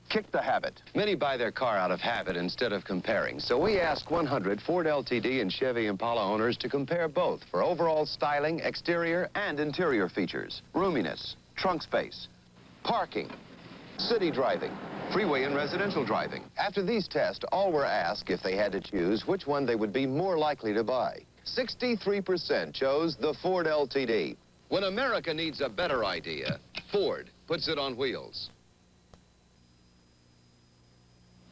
Kick the habit. Many buy their car out of habit instead of comparing. So we asked 100 Ford LTD and Chevy Impala owners to compare both for overall styling, exterior, and interior features. Roominess, trunk space, parking, city driving, freeway and residential driving. After these tests, all were asked if they had to choose which one they would be more likely to buy. 63% chose the Ford LTD. When America needs a better idea, Ford puts it on wheels.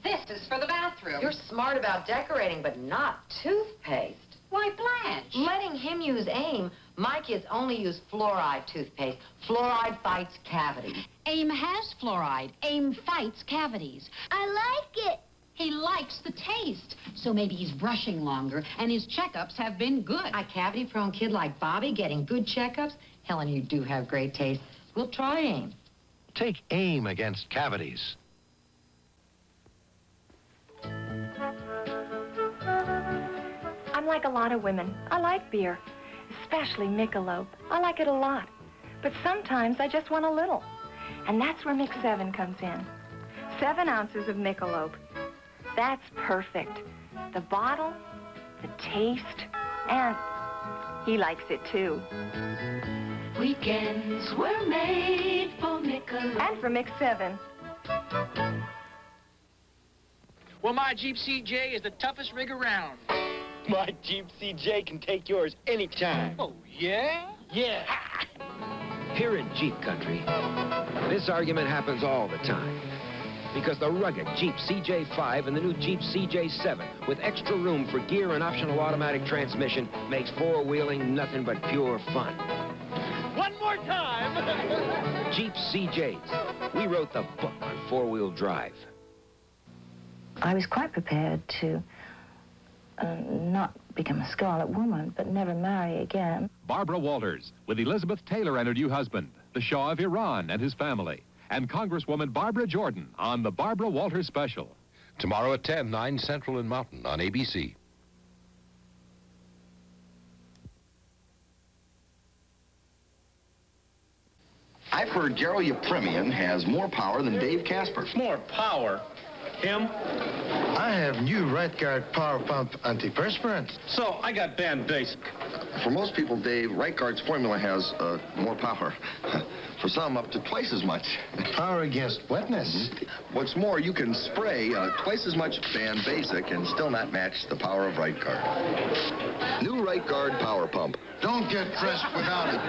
This is for the bathroom. You're smart about decorating, but not toothpaste. Why, Blanche? Letting him use AIM. My kids only use fluoride toothpaste. Fluoride fights cavities. AIM has fluoride. AIM fights cavities. I like it. He likes the taste. So maybe he's brushing longer, and his checkups have been good. A cavity-prone kid like Bobby getting good checkups? Helen, you do have great taste. We'll try AIM. Take AIM against cavities. I'm like a lot of women. I like beer, especially Michelob. I like it a lot. But sometimes I just want a little. And that's where Mix 7 comes in. 7 ounces of Michelob. That's perfect. The bottle, the taste, and he likes it too. Weekends were made for Michelob. And for Mix 7. Well, my Jeep CJ is the toughest rig around. My Jeep CJ can take yours anytime. Oh, yeah? Yeah. Here in Jeep country, this argument happens all the time. Because the rugged Jeep CJ5 and the new Jeep CJ7, with extra room for gear and optional automatic transmission, makes four-wheeling nothing but pure fun. One more time! Jeep CJs. We wrote the book on four-wheel drive. I was quite prepared to not become a scarlet woman, but never marry again. Barbara Walters with Elizabeth Taylor and her new husband, the Shah of Iran and his family, and Congresswoman Barbara Jordan on the Barbara Walters Special. Tomorrow at 10, 9 Central and Mountain on ABC. I've heard Garo Yepremian has more power than Dave Casper. More power? Him? I have new right guard power pump antiperspirants. So, I got banned basic. For most people, Dave, Right Guard's formula has more power. For some, up to twice as much. Power against wetness. What's more, you can spray twice as much Ban Basic and still not match the power of Right Guard. New Right Guard power pump. Don't get dressed without it.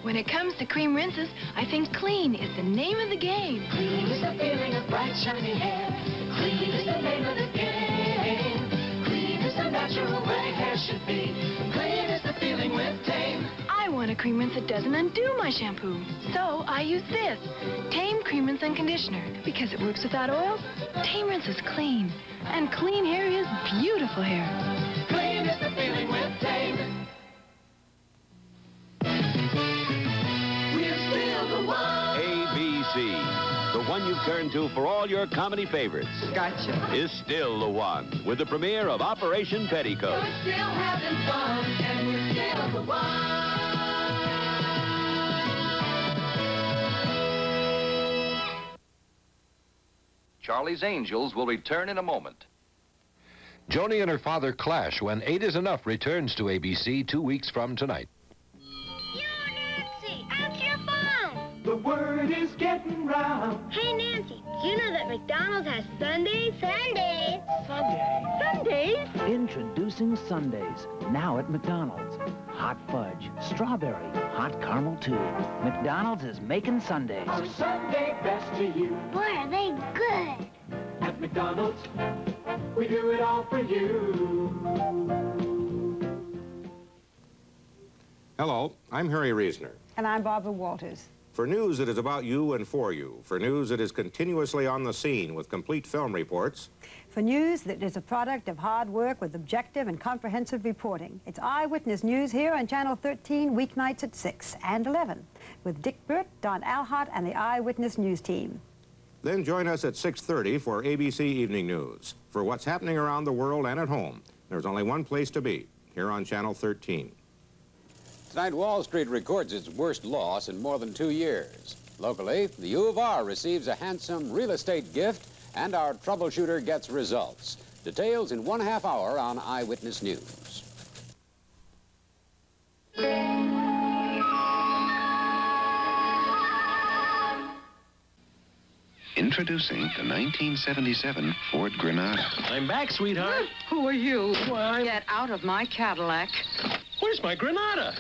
When it comes to cream rinses, I think clean is the name of the game. Clean is the feeling of bright, shiny hair. Clean is the name of the game. Clean is the natural way hair should be. Clean is the feeling with Tame. I want a cream rinse that doesn't undo my shampoo. So I use this, Tame Cream Rinse and Conditioner. Because it works without oils, Tame Rinse is clean. And clean hair is beautiful hair. Clean is the feeling with Tame. ABC, the one you turn to for all your comedy favorites. Gotcha. Is still the one with the premiere of Operation Petticoat. We're still having fun, and we're still the one. Charlie's Angels will return in a moment. Joni and her father clash when 8 is Enough returns to ABC 2 weeks from tonight. The word is getting round. Hey, Nancy, do you know that McDonald's has Sundays? Sundays? Sundays? Introducing Sundays, now at McDonald's. Hot fudge, strawberry, hot caramel too. McDonald's is making Sundays. Our Sunday best to you. Boy, are they good. At McDonald's, we do it all for you. Hello, I'm Harry Reasoner. And I'm Barbara Walters. For news that is about you and for you, for news that is continuously on the scene with complete film reports. For news that is a product of hard work with objective and comprehensive reporting. It's Eyewitness News here on Channel 13, weeknights at 6 and 11, with Dick Burt, Don Alhart, and the Eyewitness News team. Then join us at 6:30 for ABC Evening News. For what's happening around the world and at home, there's only one place to be, here on Channel 13. Tonight, Wall Street records its worst loss in more than 2 years. Locally, the U of R receives a handsome real estate gift, and our troubleshooter gets results. Details in 1/2 hour on Eyewitness News. Introducing the 1977 Ford Granada. I'm back, sweetheart. Who are you? Why? Get out of my Cadillac. Where's my Granada?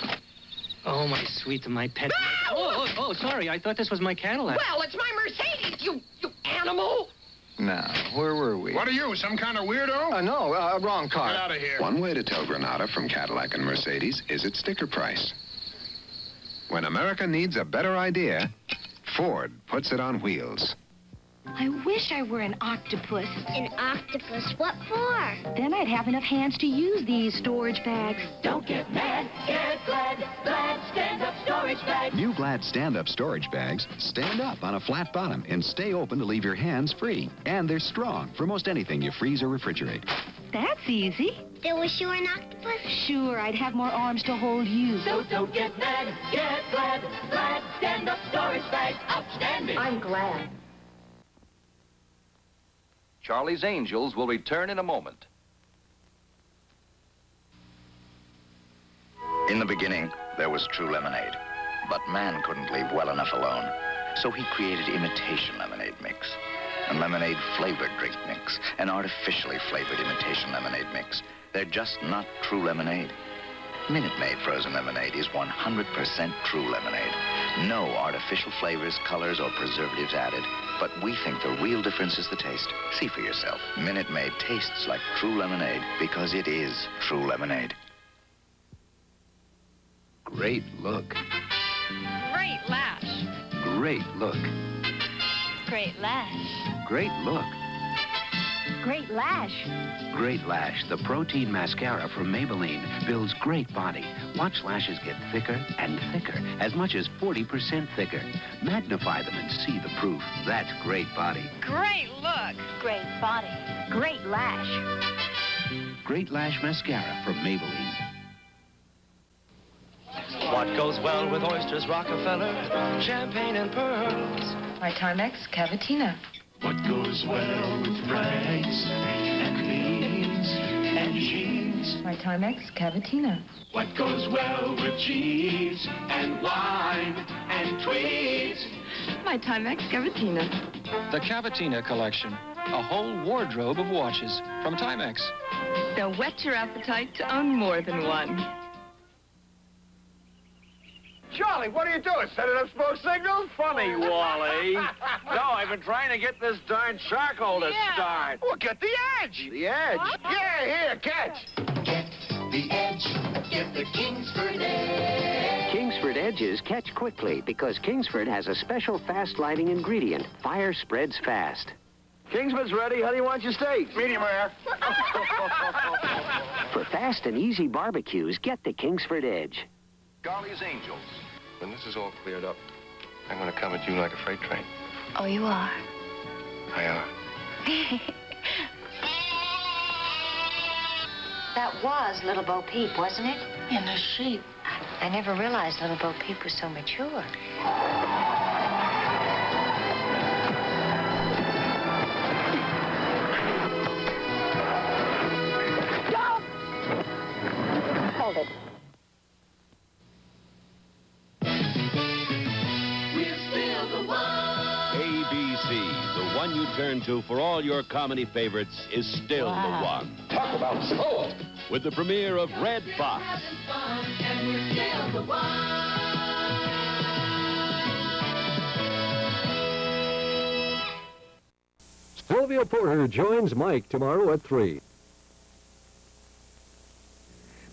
Oh, my sweet, my pet. Oh, sorry. I thought this was my Cadillac. Well, it's my Mercedes, you animal. Now, where were we? What are you, some kind of weirdo? No, wrong car. Get out of here. One way to tell Granada from Cadillac and Mercedes is its sticker price. When America needs a better idea, Ford puts it on wheels. I wish I were an octopus. An octopus? What for? Then I'd have enough hands to use these storage bags. Don't get mad, get glad. Glad stand-up storage bags. New Glad stand-up storage bags stand up on a flat bottom and stay open to leave your hands free. And they're strong for most anything you freeze or refrigerate. That's easy. Then wish you were an octopus? Sure, I'd have more arms to hold you. So don't get mad, get glad. Glad stand-up storage bags. Outstanding. I'm glad. Charlie's Angels will return in a moment. In the beginning, there was true lemonade. But man couldn't leave well enough alone. So he created imitation lemonade mix. And lemonade flavored drink mix. An artificially flavored imitation lemonade mix. They're just not true lemonade. Minute Maid frozen lemonade is 100% true lemonade. No artificial flavors, colors, or preservatives added. But we think the real difference is the taste. See for yourself. Minute Maid tastes like true lemonade because it is true lemonade. Great look. Great lash. Great look. Great lash. Great look. Great lash. Great Lash, the protein mascara from Maybelline, builds great body. Watch lashes get thicker and thicker, as much as 40% thicker. Magnify them and see the proof. That's great body. Great look. Great body. Great lash. Great Lash Mascara from Maybelline. What goes well with oysters, Rockefeller, champagne and pearls? My Timex Cavatina. What goes well with rice and beans and cheese? My Timex Cavatina. What goes well with cheese and wine and tweeds? My Timex Cavatina. The Cavatina collection. A whole wardrobe of watches from Timex. They'll whet your appetite to own more than one. Charlie, what are you doing? Setting up smoke signals? Funny, Wally. No, I've been trying to get this darn charcoal to start. Well, get the edge. The edge? What? Yeah, here, catch. Get the edge. Get the Kingsford Edge. Kingsford Edges catch quickly because Kingsford has a special fast-lighting ingredient. Fire spreads fast. Kingsman's ready. How do you want your steak? Medium rare. For fast and easy barbecues, get the Kingsford Edge. Charlie's Angels. When this is all cleared up, I'm going to come at you like a freight train. Oh, you are? I are. That was Little Bo Peep, wasn't it? And a sheep. I never realized Little Bo Peep was so mature. Hold it. ABC, the one you turn to for all your comedy favorites, is still the one. Talk about soul. With the premiere of Red Fox. Sylvia Porter joins Mike tomorrow at 3.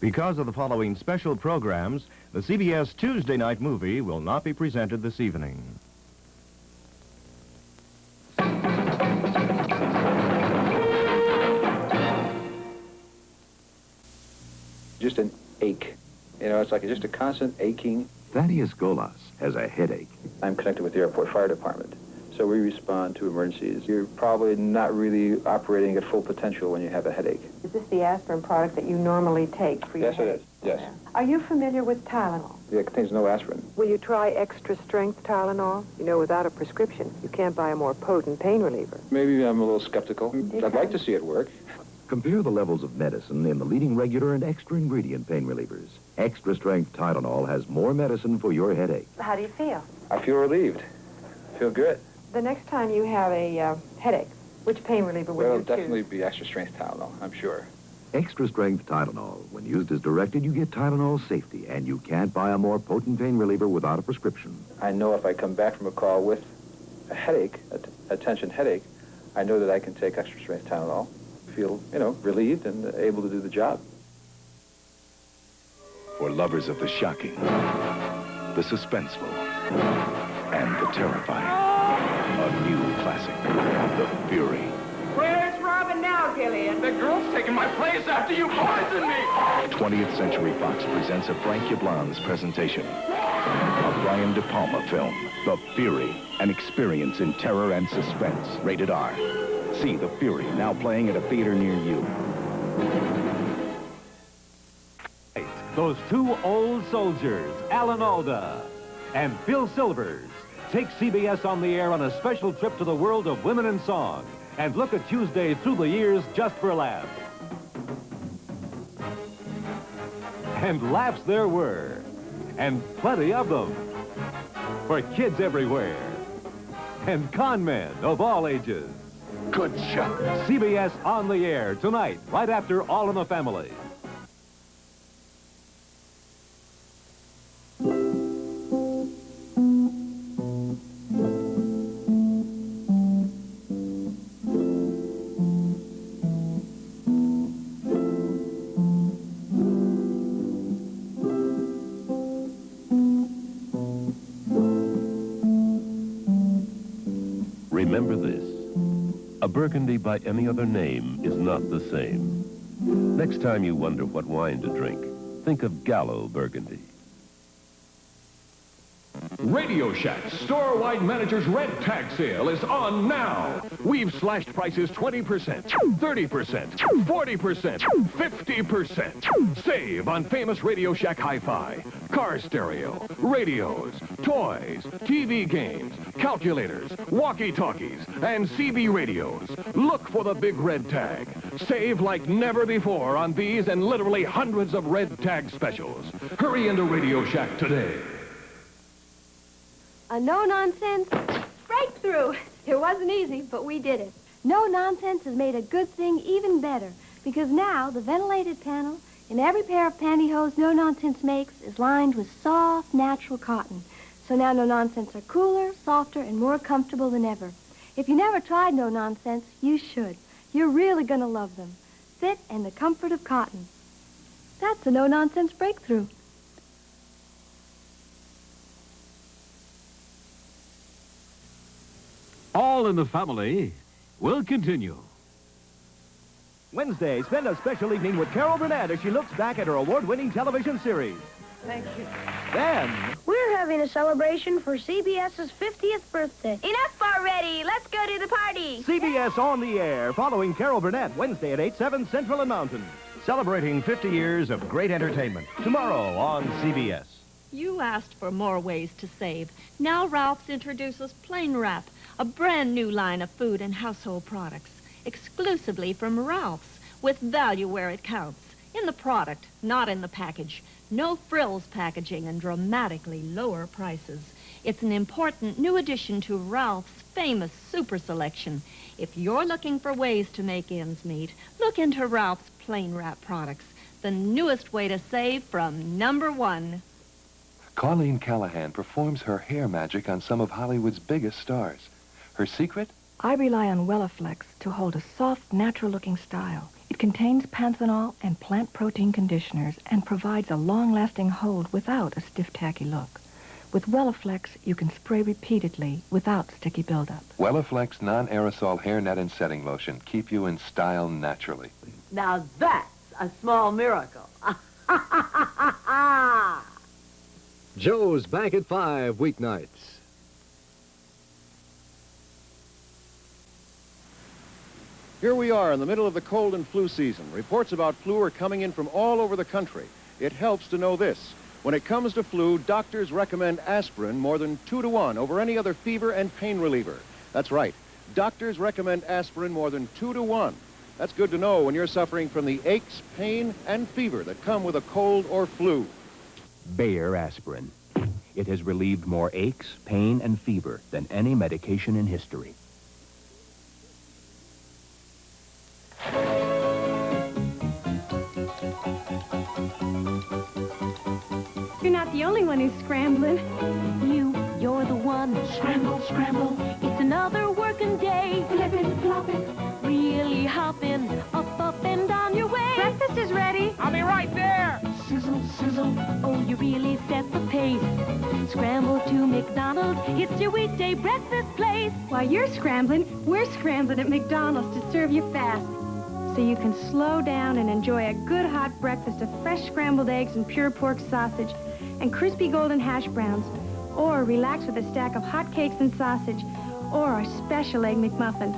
Because of the following special programs, the CBS Tuesday night movie will not be presented this evening. Just an ache. You know, it's like just a constant aching. Thaddeus Golas has a headache. I'm connected with the airport fire department, so we respond to emergencies. You're probably not really operating at full potential when you have a headache. Is this the aspirin product that you normally take for your Yes, it is. Yes. Are you familiar with Tylenol? Yeah, it contains no aspirin. Will you try extra-strength Tylenol? You know, without a prescription, you can't buy a more potent pain reliever. Maybe I'm a little skeptical. I'd like to see it work. Compare the levels of medicine in the leading regular and extra ingredient pain relievers. Extra strength Tylenol has more medicine for your headache. How do you feel? I feel relieved. I feel good. The next time you have a headache, which pain reliever will Well, you it'll choose? definitely be extra strength Tylenol, I'm sure. Extra strength Tylenol. When used as directed, you get Tylenol safety, and you can't buy a more potent pain reliever without a prescription. I know if I come back from a call with a headache, a tension headache, I know that I can take extra strength Tylenol, feel, relieved and able to do the job. For lovers of the shocking, the suspenseful, and the terrifying, a new classic, The Fury. Where's Robin now, Gillian? The girl's taking my place after you poisoned me! 20th Century Fox presents a Frank Yablans presentation. A Brian De Palma film, The Fury, an experience in terror and suspense. Rated R. See The Fury, now playing at a theater near you. Those two old soldiers, Alan Alda and Phil Silvers, take CBS on the air on a special trip to the world of women in song and look at Tuesday through the years just for laughs. And laughs there were, and plenty of them, for kids everywhere, and con men of all ages. Good shot. CBS on the air tonight, right after All in the Family. Remember this. A Burgundy by any other name is not the same. Next time you wonder what wine to drink, think of Gallo Burgundy. Radio Shack's store-wide manager's red tag sale is on now. We've slashed prices 20%, 30%, 40%, 50%. Save on famous Radio Shack hi-fi, car stereo, radios, toys, TV games, calculators, walkie-talkies, and CB radios. Look for the big red tag. Save like never before on these and literally hundreds of red tag specials. Hurry into Radio Shack today. A no-nonsense breakthrough. It wasn't easy, but we did it. No Nonsense has made a good thing even better, because now the ventilated panel in every pair of pantyhose No Nonsense makes is lined with soft, natural cotton. So now No Nonsense are cooler, softer, and more comfortable than ever. If you never tried No Nonsense, you should. You're really going to love them. Fit and the comfort of cotton. That's a No Nonsense breakthrough. All in the Family will continue. Wednesday, spend a special evening with Carol Burnett as she looks back at her award-winning television series. Thank you. Then, We're having a celebration for CBS's 50th birthday. Enough already. Let's go to the party. CBS on the air, following Carol Burnett, Wednesday at 8, 7 Central and Mountain. Celebrating 50 years of great entertainment. Tomorrow on CBS. You asked for more ways to save. Now Ralph's introduces Plain Wrap, a brand new line of food and household products, exclusively from Ralph's, with value where it counts. In the product, not in the package. No frills packaging and dramatically lower prices. It's an important new addition to Ralph's famous super selection. If you're looking for ways to make ends meet, look into Ralph's Plain Wrap products, the newest way to save from #1. Colleen Callahan performs her hair magic on some of Hollywood's biggest stars. Her secret? I rely on Wellaflex to hold a soft, natural-looking style. It contains panthenol and plant protein conditioners and provides a long-lasting hold without a stiff, tacky look. With Wellaflex, you can spray repeatedly without sticky buildup. Wellaflex non-aerosol hair net and setting lotion. Keep you in style naturally. Now that's a small miracle. Joe's back at 5 weeknights. Here we are in the middle of the cold and flu season. Reports about flu are coming in from all over the country. It helps to know this. When it comes to flu, doctors recommend aspirin more than 2 to 1 over any other fever and pain reliever. That's right. Doctors recommend aspirin more than 2 to 1. That's good to know when you're suffering from the aches, pain, and fever that come with a cold or flu. Bayer aspirin. It has relieved more aches, pain, and fever than any medication in history. You're not the only one who's scrambling. You're the one. Scramble, scramble. It's another working day. Flippin', floppin'. Really hopping. Up, and down your way. Breakfast is ready. I'll be right there. Sizzle, sizzle. Oh, you really set the pace. Scramble to McDonald's. It's your weekday breakfast place. While you're scrambling, we're scrambling at McDonald's to serve you fast. So you can slow down and enjoy a good hot breakfast of fresh scrambled eggs and pure pork sausage and crispy golden hash browns. Or relax with a stack of hot cakes and sausage or our special egg McMuffin.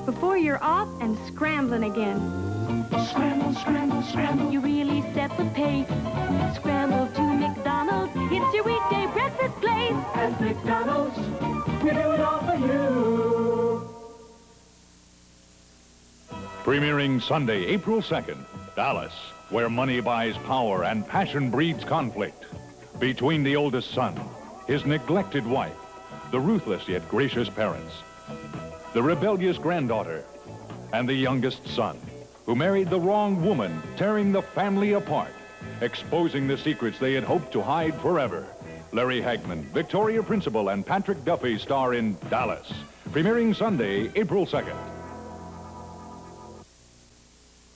Before you're off and scrambling again. Scramble, scramble, scramble. You really set the pace. Scramble to McDonald's. It's your weekday breakfast place. At McDonald's, we do it all for you. Premiering Sunday, April 2nd, Dallas, where money buys power and passion breeds conflict. Between the oldest son, his neglected wife, the ruthless yet gracious parents, the rebellious granddaughter, and the youngest son, who married the wrong woman, tearing the family apart, exposing the secrets they had hoped to hide forever. Larry Hagman, Victoria Principal, and Patrick Duffy star in Dallas. Premiering Sunday, April 2nd.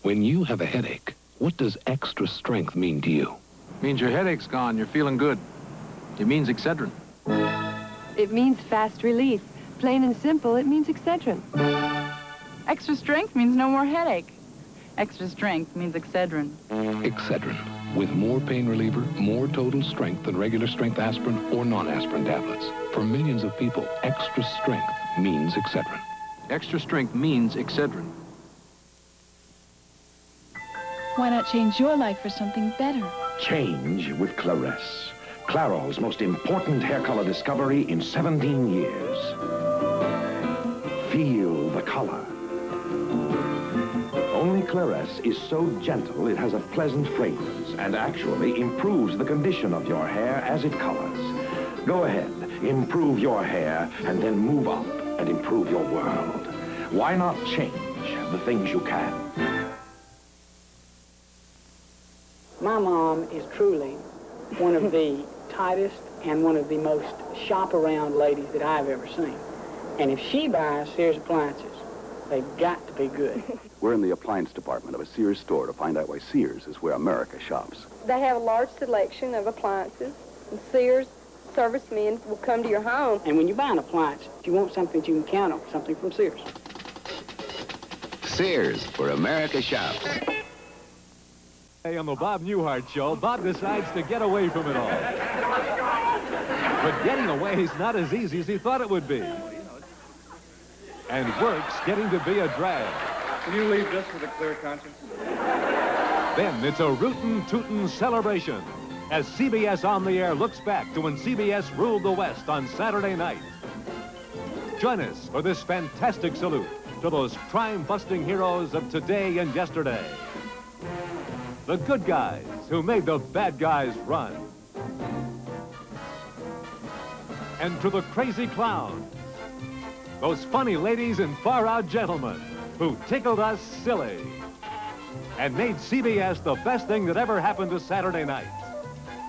When you have a headache, what does extra strength mean to you? Means your headache's gone, you're feeling good. It means Excedrin. It means fast relief. Plain and simple, it means Excedrin. Extra strength means no more headache. Extra strength means Excedrin. Excedrin. With more pain reliever, more total strength than regular strength aspirin or non-aspirin tablets. For millions of people, extra strength means Excedrin. Extra strength means Excedrin. Why not change your life for something better? Change with Claresse. Clairol's most important hair color discovery in 17 years. Feel the color. Only Claresse is so gentle it has a pleasant fragrance and actually improves the condition of your hair as it colors. Go ahead, improve your hair and then move up and improve your world. Why not change the things you can? My mom is truly one of the tightest and one of the most shop-around ladies that I've ever seen. And if she buys Sears appliances, they've got to be good. We're in the appliance department of a Sears store to find out why Sears is where America shops. They have a large selection of appliances, and Sears servicemen will come to your home. And when you buy an appliance, if you want something that you can count on, something from Sears. Sears, where America shops. Hey, on the Bob Newhart Show, Bob decides to get away from it all. But getting away is not as easy as he thought it would be. And work's getting to be a drag. Can you leave just with a clear conscience? Then it's a rootin' tootin' celebration as CBS On the Air looks back to when CBS ruled the West on Saturday night. Join us for this fantastic salute to those crime-busting heroes of today and yesterday. The good guys who made the bad guys run. And to the crazy clowns, those funny ladies and far-out gentlemen who tickled us silly and made CBS the best thing that ever happened to Saturday night.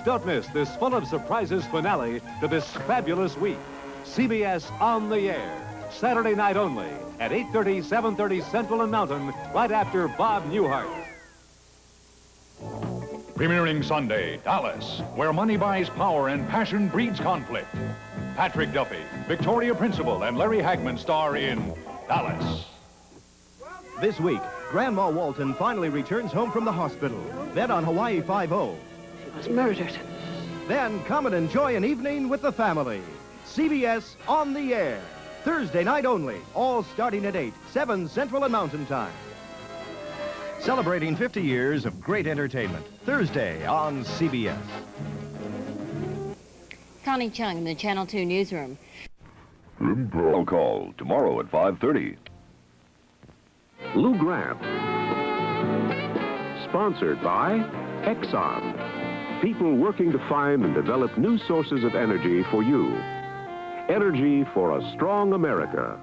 Don't miss this full of surprises finale to this fabulous week. CBS On the Air, Saturday night only at 8:30, 7:30 Central and Mountain, right after Bob Newhart. Premiering Sunday, Dallas, where money buys power and passion breeds conflict. Patrick Duffy, Victoria Principal, and Larry Hagman star in Dallas. This week, Grandma Walton finally returns home from the hospital, then on Hawaii 5-0. She was murdered. Then come and enjoy an evening with the family. CBS On the Air, Thursday night only, all starting at 8, 7 Central and Mountain Time. Celebrating 50 years of great entertainment. Thursday on CBS. Connie Chung in the Channel 2 newsroom. Roll call tomorrow at 5:30. Lou Grant. Sponsored by Exxon. People working to find and develop new sources of energy for you. Energy for a strong America.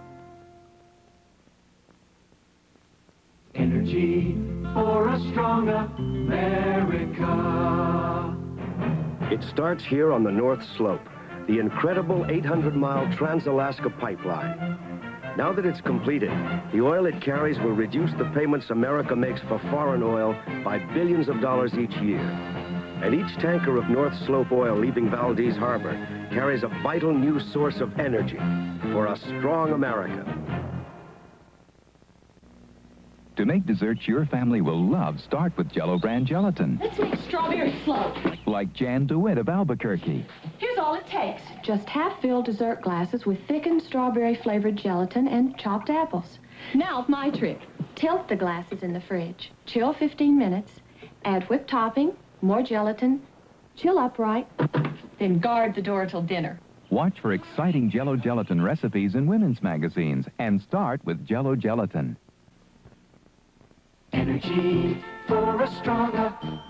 Energy for a strong America. It starts here on the North Slope, the incredible 800-mile Trans-Alaska Pipeline. Now that it's completed, the oil it carries will reduce the payments America makes for foreign oil by billions of dollars each year. And each tanker of North Slope oil leaving Valdez Harbor carries a vital new source of energy for a strong America. To make desserts your family will love, start with Jell-O brand gelatin. Let's make strawberry float. Like Jan DeWitt of Albuquerque. Here's all it takes. Just half-filled dessert glasses with thickened strawberry-flavored gelatin and chopped apples. Now, my trick. Tilt the glasses in the fridge. Chill 15 minutes. Add whipped topping, more gelatin, chill upright, then guard the door till dinner. Watch for exciting Jell-O gelatin recipes in women's magazines and start with Jell-O gelatin. Energy for a strong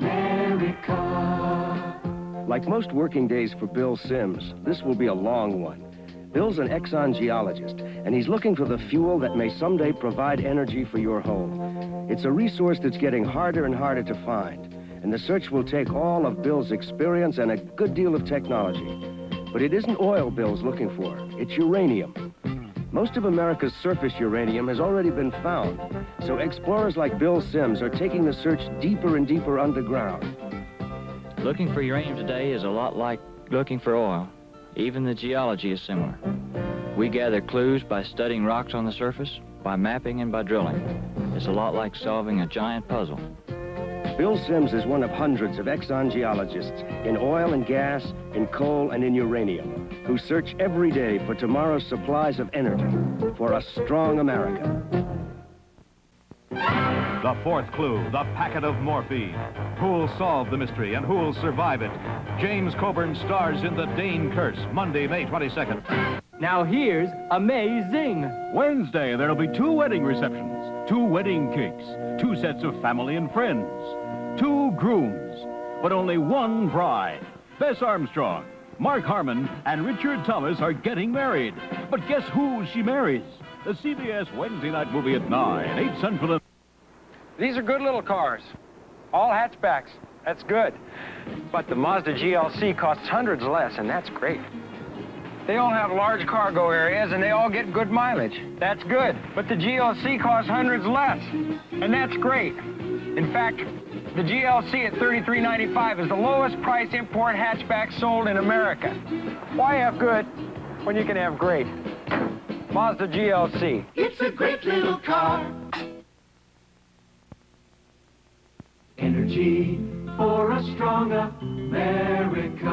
America. Like most working days for Bill Sims, this will be a long one. Bill's an Exxon geologist, and he's looking for the fuel that may someday provide energy for your home. It's a resource that's getting harder and harder to find, and the search will take all of Bill's experience and a good deal of technology. But it isn't oil Bill's looking for, it's uranium. Most of America's surface uranium has already been found, so explorers like Bill Sims are taking the search deeper and deeper underground. Looking for uranium today is a lot like looking for oil. Even the geology is similar. We gather clues by studying rocks on the surface, by mapping and by drilling. It's a lot like solving a giant puzzle. Bill Sims is one of hundreds of Exxon geologists in oil and gas, in coal and in uranium, who search every day for tomorrow's supplies of energy for a strong America. The fourth clue, the packet of morphine. Who'll solve the mystery and who'll survive it? James Coburn stars in The Dane Curse, Monday, May 22nd. Now here's amazing. Wednesday, there'll be 2 wedding receptions, 2 wedding cakes, 2 sets of family and friends, 2 grooms, but only 1 bride. Bess Armstrong, Mark Harmon, and Richard Thomas are getting married. But guess who she marries? The CBS Wednesday night movie at 9, 8 Central. These are good little cars. All hatchbacks. That's good. But the Mazda GLC costs hundreds less, and that's great. They all have large cargo areas, and they all get good mileage. That's good. But the GLC costs hundreds less, and that's great. In fact, the GLC at $33.95 is the lowest price import hatchback sold in America. Why have good when you can have great? Mazda GLC. It's a great little car. Energy for a strong America.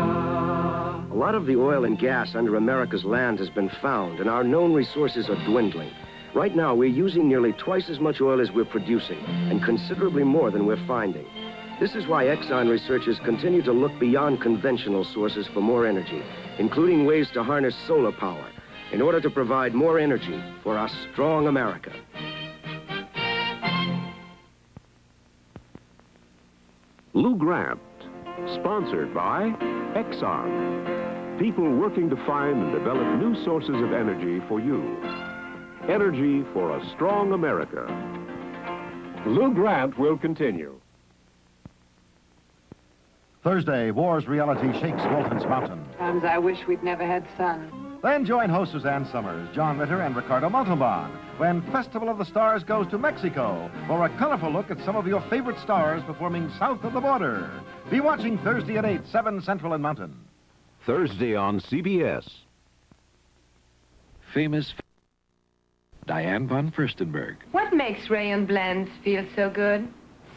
A lot of the oil and gas under America's land has been found, and our known resources are dwindling. Right now, we're using nearly twice as much oil as we're producing, and considerably more than we're finding. This is why Exxon researchers continue to look beyond conventional sources for more energy, including ways to harness solar power, in order to provide more energy for a strong America. Lou Grant. Sponsored by Exxon. People working to find and develop new sources of energy for you. Energy for a strong America. Lou Grant will continue. Thursday, war's reality shakes Walton's Mountain. Times I wish we'd never had sun. Then join host Suzanne Summers, John Ritter, and Ricardo Montalban when Festival of the Stars goes to Mexico for a colorful look at some of your favorite stars performing south of the border. Be watching Thursday at 8, 7 Central and Mountain. Thursday on CBS. Famous Diane von Furstenberg. What makes rayon blends feel so good?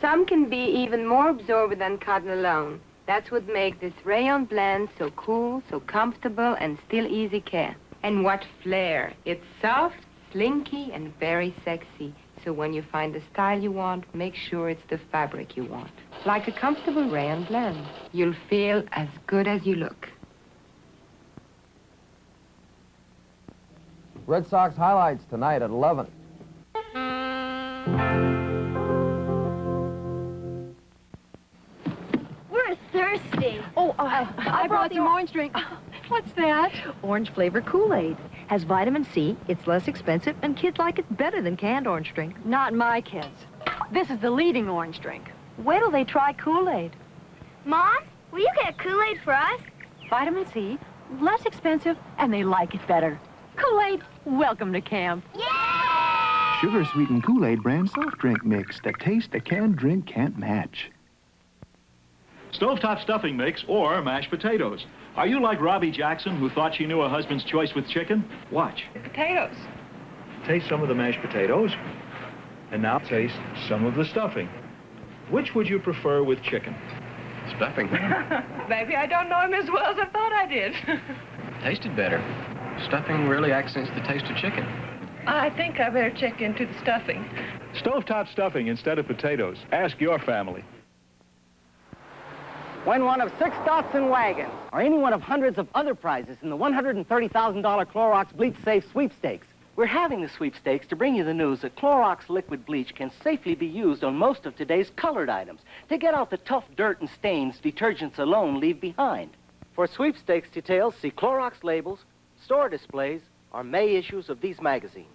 Some can be even more absorbent than cotton alone. That's what makes this rayon blend so cool, so comfortable, and still easy care. And what flair. It's soft, slinky, and very sexy. So when you find the style you want, make sure it's the fabric you want. Like a comfortable rayon blend. You'll feel as good as you look. Red Sox highlights tonight at 11. We're thirsty. Oh, I brought some orange drink. What's that? Orange flavor Kool-Aid. Has vitamin C, it's less expensive, and kids like it better than canned orange drink. Not my kids. This is the leading orange drink. Wait till they try Kool-Aid. Mom, will you get Kool-Aid for us? Vitamin C, less expensive, and they like it better. Kool-Aid, welcome to camp. Sugar-sweetened Kool-Aid brand soft drink mix. The taste a canned drink can't match. Stovetop stuffing mix or mashed potatoes. Are you like Robbie Jackson, who thought she knew her husband's choice with chicken? Watch. Potatoes. Taste some of the mashed potatoes, and now taste some of the stuffing. Which would you prefer with chicken? Stuffing. Maybe I don't know him as well as I thought I did. Tasted better. Stuffing really accents the taste of chicken. I think I better check into the stuffing. Stovetop stuffing instead of potatoes. Ask your family. Win one of 6 Datsun wagons, or any one of hundreds of other prizes in the $130,000 Clorox Bleach Safe Sweepstakes. We're having the sweepstakes to bring you the news that Clorox liquid bleach can safely be used on most of today's colored items to get out the tough dirt and stains detergents alone leave behind. For sweepstakes details, see Clorox labels, store displays, or May issues of these magazines.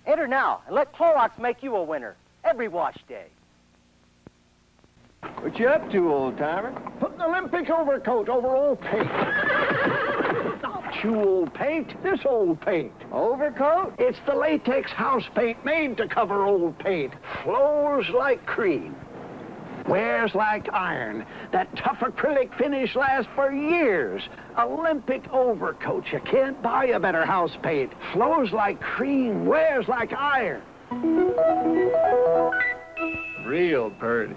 Enter now and let Clorox make you a winner every wash day. What you up to, old-timer? Putting Olympic overcoat over old paint. Not you old paint, this old paint. Overcoat? It's the latex house paint made to cover old paint. Flows like cream. Wears like iron. That tough acrylic finish lasts for years. Olympic overcoat. You can't buy a better house paint. Flows like cream. Wears like iron. Real pretty.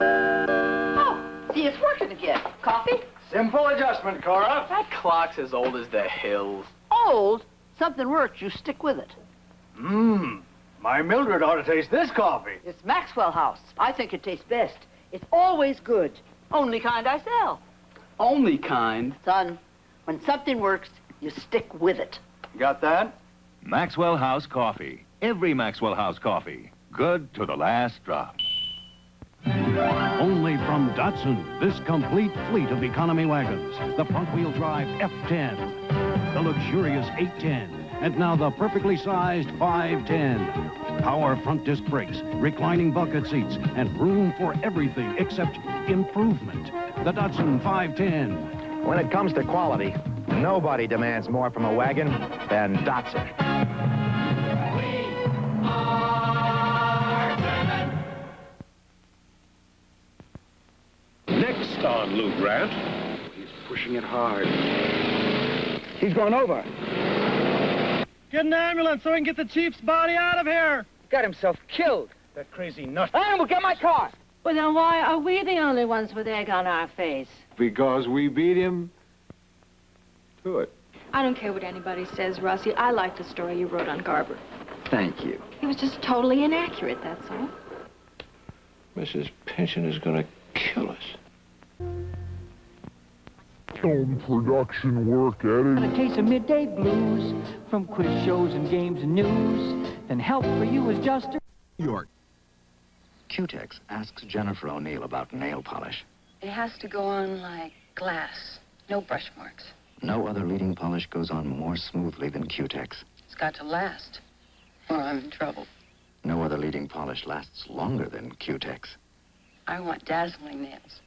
Oh, see, it's working again. Coffee? Simple adjustment, Cora. That clock's as old as the hills. Old? Something works, you stick with it. My Mildred ought to taste this coffee. It's Maxwell House. I think it tastes best. It's always good. Only kind I sell. Only kind. Son, when something works, you stick with it. Got that? Maxwell House Coffee. Every Maxwell House coffee. Good to the last drop. Only from Datsun, this complete fleet of economy wagons. The front-wheel drive F10, the luxurious 810, and now the perfectly sized 510. Power front disc brakes, reclining bucket seats, and room for everything except improvement. The Datsun 510. When it comes to quality, nobody demands more from a wagon than Datsun. Next on Lou Grant. He's pushing it hard. He's going over. Get an ambulance so we can get the chief's body out of here. Got himself killed. That crazy nut. Animal, get my car. Well, then why are we the only ones with egg on our face? Because we beat him to it. I don't care what anybody says, Rossi. I like the story you wrote on Garber. Thank you. It was just totally inaccurate, that's all. Mrs. Pinson is going to kill us. Film production work, Eddie. And a case of midday blues from quiz shows and games and news. Then help for you is just New York. Q-Tex asks Jennifer O'Neill about nail polish. It has to go on like glass. No brush marks. No other leading polish goes on more smoothly than Q-Tex. It's got to last, or I'm in trouble. No other leading polish lasts longer than Q-Tex. I want dazzling nails.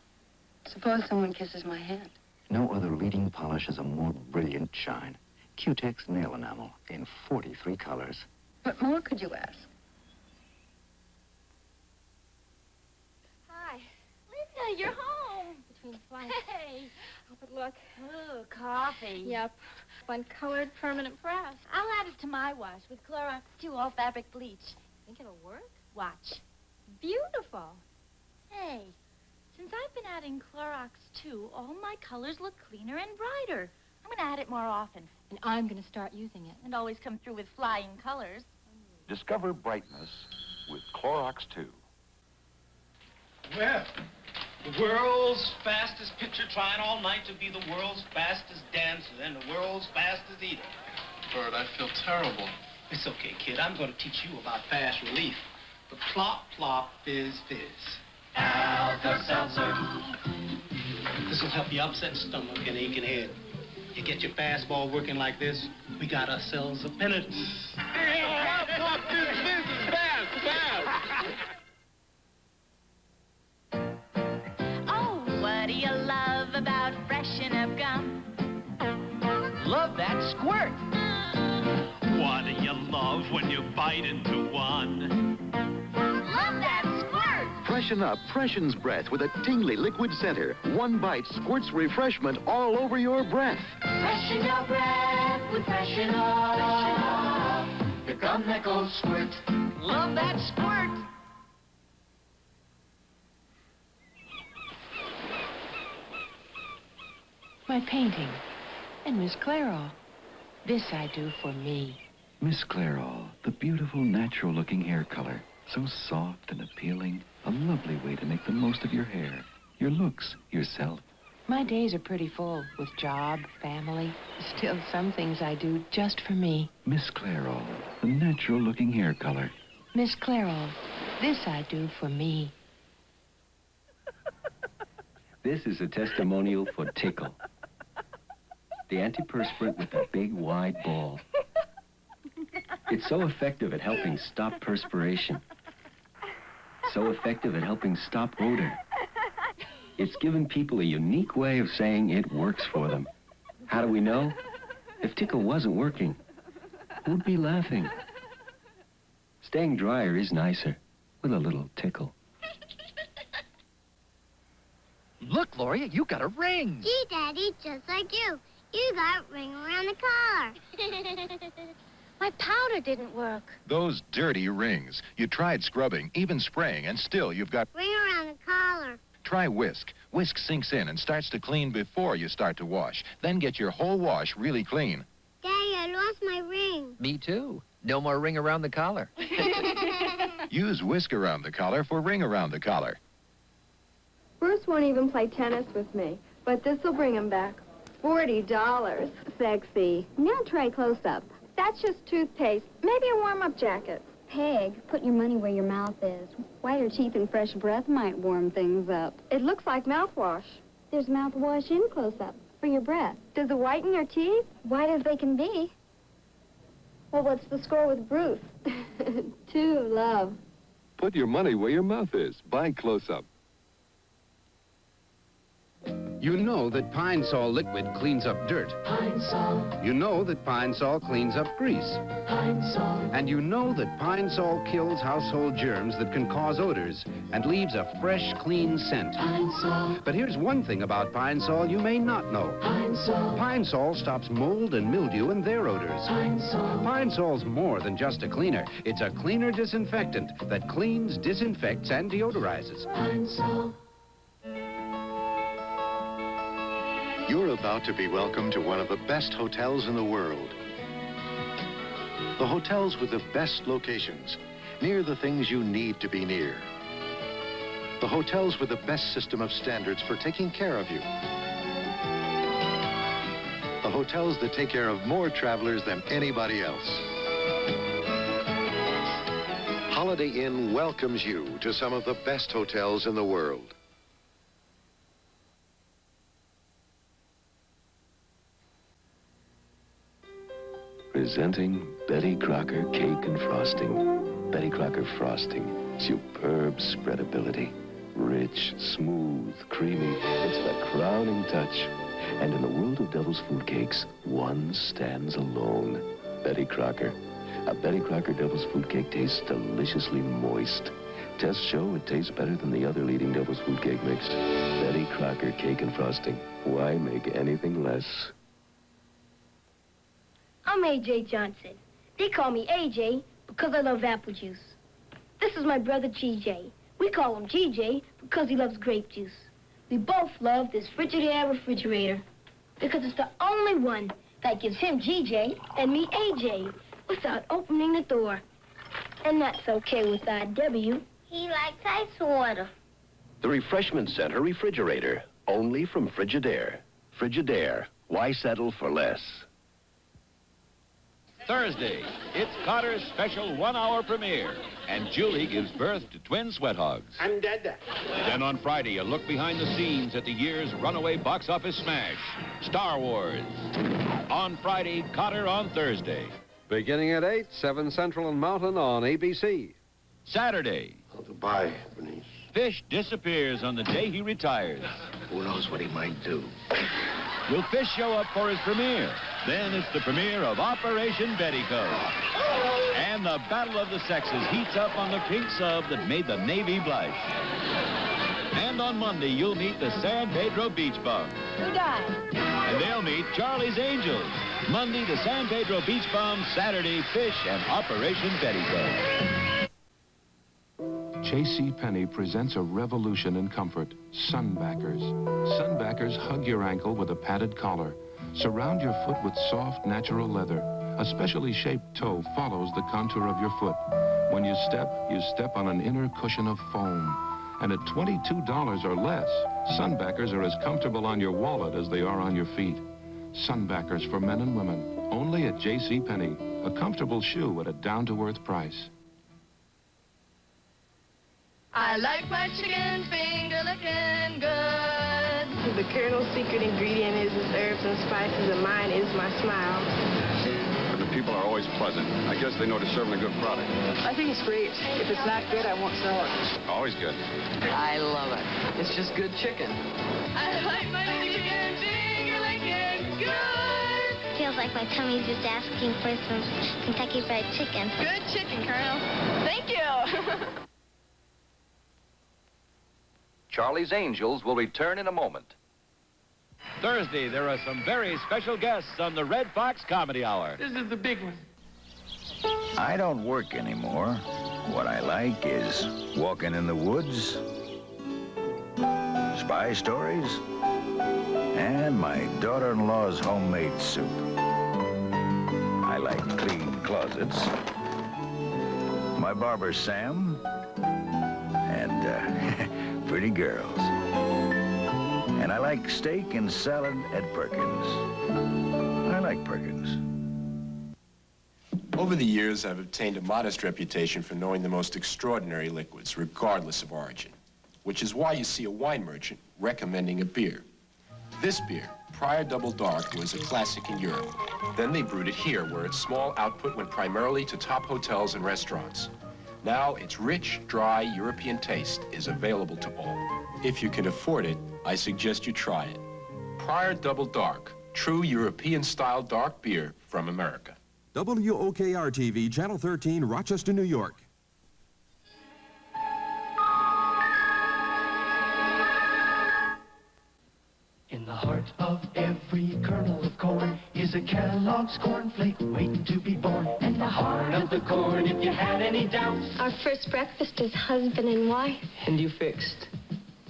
Suppose someone kisses my hand. No other leading polish has a more brilliant shine. Q-Tex nail enamel in 43 colors. What more could you ask? Hi. Linda, you're home. Between flights. Hey. Oh, but look. Oh, coffee. Yep. Uncolored permanent press. I'll add it to my wash with Clorox 2 all-fabric bleach. Think it'll work? Watch. Beautiful. Hey, since I've been adding Clorox 2, all my colors look cleaner and brighter. I'm going to add it more often. And I'm going to start using it. And always come through with flying colors. Discover brightness with Clorox 2. Well, the world's fastest pitcher trying all night to be the world's fastest dancer and the world's fastest eater. Bert, I feel terrible. It's okay, kid. I'm going to teach you about fast relief. The plop, plop, fizz, fizz. Alka-Seltzer. This will help you upset stomach and aching head. You get your fastball working like this, we got ourselves a pennant. Plop, plop, fizz, fizz is fast, fast. Oh, what do you love about freshen up gum? Love that squirt. What do you love when you bite into one? Love that squirt. Freshen up freshens breath with a tingly liquid center. One bite squirts refreshment all over your breath. Freshen your breath with freshen up. Here come that cold squirt. Love that squirt. My painting. And Miss Clairol. This I do for me. Miss Clairol, the beautiful, natural-looking hair color. So soft and appealing. A lovely way to make the most of your hair, your looks, yourself. My days are pretty full with job, family. Still, some things I do just for me. Miss Clairol, the natural-looking hair color. Miss Clairol, this I do for me. This is a testimonial for Tickle. The antiperspirant with the big, wide ball. It's so effective at helping stop perspiration. So effective at helping stop odor. It's given people a unique way of saying it works for them. How do we know? If Tickle wasn't working, who'd be laughing? Staying drier is nicer, with a little tickle. Look, Gloria, you got a ring. Gee, Daddy, just like you. You got a ring around the collar. My powder didn't work. Those dirty rings. You tried scrubbing, even spraying, and still you've got... Ring around the collar. Try Whisk. Whisk sinks in and starts to clean before you start to wash. Then get your whole wash really clean. Daddy, I lost my ring. Me too. No more ring around the collar. Use Whisk around the collar for ring around the collar. Bruce won't even play tennis with me, but this'll bring him back. $40. Sexy. Now try close-up. That's just toothpaste. Maybe a warm-up jacket. Peg, put your money where your mouth is. Whiter teeth and fresh breath might warm things up. It looks like mouthwash. There's mouthwash in close-up for your breath. Does it whiten your teeth? White as they can be. Well, what's the score with Bruce? 2, love. Put your money where your mouth is. Buy Close-Up. You know that Pine Sol liquid cleans up dirt. Pine Sol. You know that Pine Sol cleans up grease. Pine Sol. And you know that Pine Sol kills household germs that can cause odors and leaves a fresh, clean scent. Pine Sol. But here's one thing about Pine Sol you may not know. Pine Sol. Pine Sol stops mold and mildew and their odors. Pine Sol. Pine Sol's more than just a cleaner. It's a cleaner disinfectant that cleans, disinfects, and deodorizes. Pine Sol. You're about to be welcomed to one of the best hotels in the world. The hotels with the best locations, near the things you need to be near. The hotels with the best system of standards for taking care of you. The hotels that take care of more travelers than anybody else. Holiday Inn welcomes you to some of the best hotels in the world. Presenting Betty Crocker Cake and Frosting. Betty Crocker Frosting. Superb spreadability. Rich, smooth, creamy. It's the crowning touch. And in the world of Devil's Food Cakes, one stands alone. Betty Crocker. A Betty Crocker Devil's Food Cake tastes deliciously moist. Tests show it tastes better than the other leading Devil's Food Cake mix. Betty Crocker Cake and Frosting. Why make anything less? I'm A.J. Johnson. They call me A.J. because I love apple juice. This is my brother G.J. We call him G.J. because he loves grape juice. We both love this Frigidaire refrigerator because it's the only one That gives him GJ and me AJ without opening the door. And that's okay with IW. He likes ice water. The Refreshment Center refrigerator, only from Frigidaire. Frigidaire, why settle for less? Thursday, it's Carter's special 1-hour premiere, and Julie gives birth to twin sweat hogs. I'm dead. Then on Friday, a look behind the scenes at the year's runaway box office smash, Star Wars. On Friday, Carter on Thursday. Beginning at 8, 7 Central and Mountain on ABC. Saturday, Goodbye, Bernice. Fish disappears on the day he retires. Who knows what he might do? Will Fish show up for his premiere? Then it's the premiere of Operation Petticoat. And the battle of the sexes heats up on the pink sub that made the Navy blush. And on Monday, you'll meet the San Pedro Beach Bum. Who died? And they'll meet Charlie's Angels. Monday, the San Pedro Beach Bum. Saturday, Fish and Operation Petticoat. JCPenney presents a revolution in comfort. Sunbackers. Sunbackers hug your ankle with a padded collar. Surround your foot with soft, natural leather. A specially shaped toe follows the contour of your foot. When you step on an inner cushion of foam. And at $22 or less, Sunbackers are as comfortable on your wallet as they are on your feet. Sunbackers for men and women, only at JCPenney. A comfortable shoe at a down-to-earth price. I like my chicken finger looking good. The Colonel's secret ingredient is his herbs and spices, and mine is my smile. But the people are always pleasant. I guess they know to serve a good product. I think it's great. If it's not good, I won't sell it. Always good. I love it. It's just good chicken. I like my chicken finger looking good. Feels like my tummy's just asking for some Kentucky Fried Chicken. Good chicken, Colonel. Thank you. Charlie's Angels will return in a moment. Thursday, there are some very special guests on the Red Fox Comedy Hour. This is the big one. I don't work anymore. What I like is walking in the woods, spy stories, and my daughter-in-law's homemade soup. I like clean closets, my barber Sam, and pretty girls. And I like steak and salad at Perkins. I like Perkins. Over the years, I've obtained a modest reputation for knowing the most extraordinary liquids, regardless of origin, which is why you see a wine merchant recommending a beer. This beer, Prior Double Dark, was a classic in Europe. Then they brewed it here, where its small output went primarily to top hotels and restaurants. Now, its rich, dry European taste is available to all. If you can afford it, I suggest you try it. Prior Double Dark, true European-style dark beer from America. WOKR-TV, Channel 13, Rochester, New York. In the heart of every kernel of corn is a Kellogg's cornflake waiting to be born. And the heart of the corn, if you had any doubts. Our first breakfast is husband and wife. And you fixed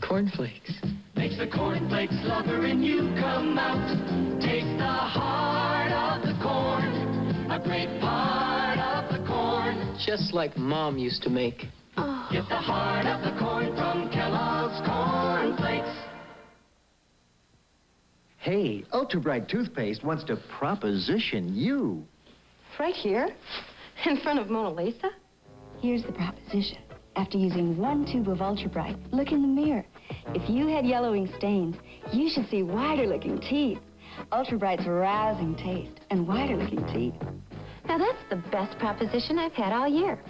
cornflakes. Makes the cornflakes lover and you come out. Taste the heart of the corn, a great part of the corn. Just like Mom used to make. Oh. Get the heart of the corn from Kellogg's cornflakes. Hey, Ultra Bright Toothpaste wants to proposition you. Right here? In front of Mona Lisa? Here's the proposition. After using one tube of Ultra Bright, look in the mirror. If you had yellowing stains, you should see wider-looking teeth. Ultra Bright's rousing taste and wider-looking teeth. Now that's the best proposition I've had all year.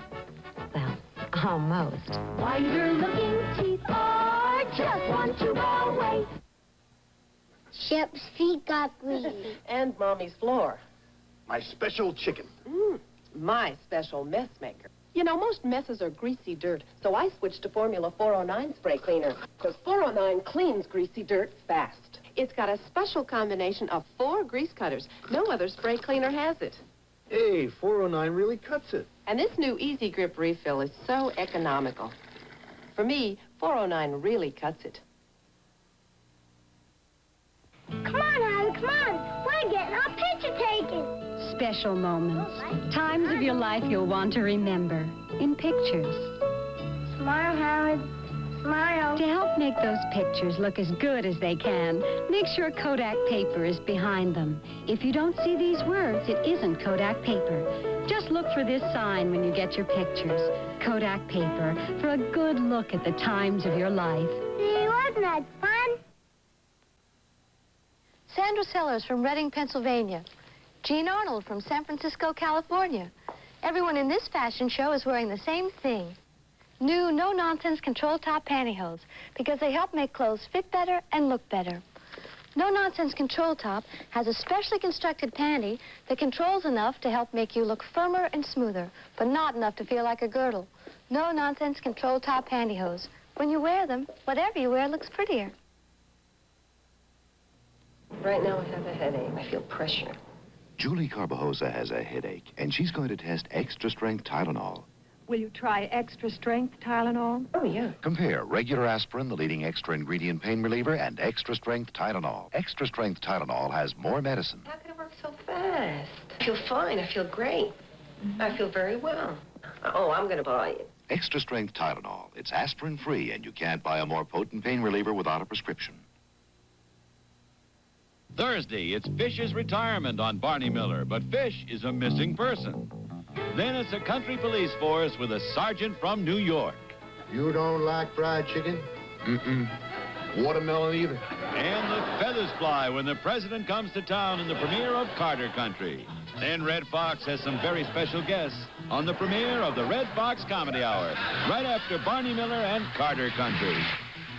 Well, almost. Wider-looking teeth are just one tube away. Shep's feet got greasy. And Mommy's floor. My special chicken. My special mess maker. You know, most messes are greasy dirt, so I switched to Formula 409 spray cleaner, because 409 cleans greasy dirt fast. It's got a special combination of 4 grease cutters. No other spray cleaner has it. Hey, 409 really cuts it. And this new Easy Grip refill is so economical. For me, 409 really cuts it. Come on, Harry, come on. We're getting our picture special moments. Times of your life you'll want to remember. In pictures. Smile, Howard. Smile. To help make those pictures look as good as they can, make sure Kodak paper is behind them. If you don't see these words, it isn't Kodak paper. Just look for this sign when you get your pictures. Kodak paper, for a good look at the times of your life. Gee, wasn't that fun? Sandra Sellers from Reading, Pennsylvania. Jean Arnold from San Francisco, California. Everyone in this fashion show is wearing the same thing. New no-nonsense control-top pantyhose, because they help make clothes fit better and look better. No-nonsense control top has a specially constructed panty that controls enough to help make you look firmer and smoother, but not enough to feel like a girdle. No-nonsense control top pantyhose. When you wear them, whatever you wear looks prettier. Right now I have a headache. I feel pressure. Julie Carbajosa has a headache, and she's going to test extra-strength Tylenol. Will you try extra-strength Tylenol? Oh, yeah. Compare regular aspirin, the leading extra-ingredient pain reliever, and extra-strength Tylenol. Extra-strength Tylenol has more medicine. How can it work so fast? I feel fine. I feel great. I feel very well. Oh, I'm going to buy it. Extra-strength Tylenol. It's aspirin-free, and you can't buy a more potent pain reliever without a prescription. Thursday, it's Fish's retirement on Barney Miller, but Fish is a missing person. Then it's a country police force with a sergeant from New York. You don't like fried chicken? Mm-mm. Watermelon either. And the feathers fly when the president comes to town in the premiere of Carter Country. Then Red Fox has some very special guests on the premiere of the Red Fox Comedy Hour, right after Barney Miller and Carter Country.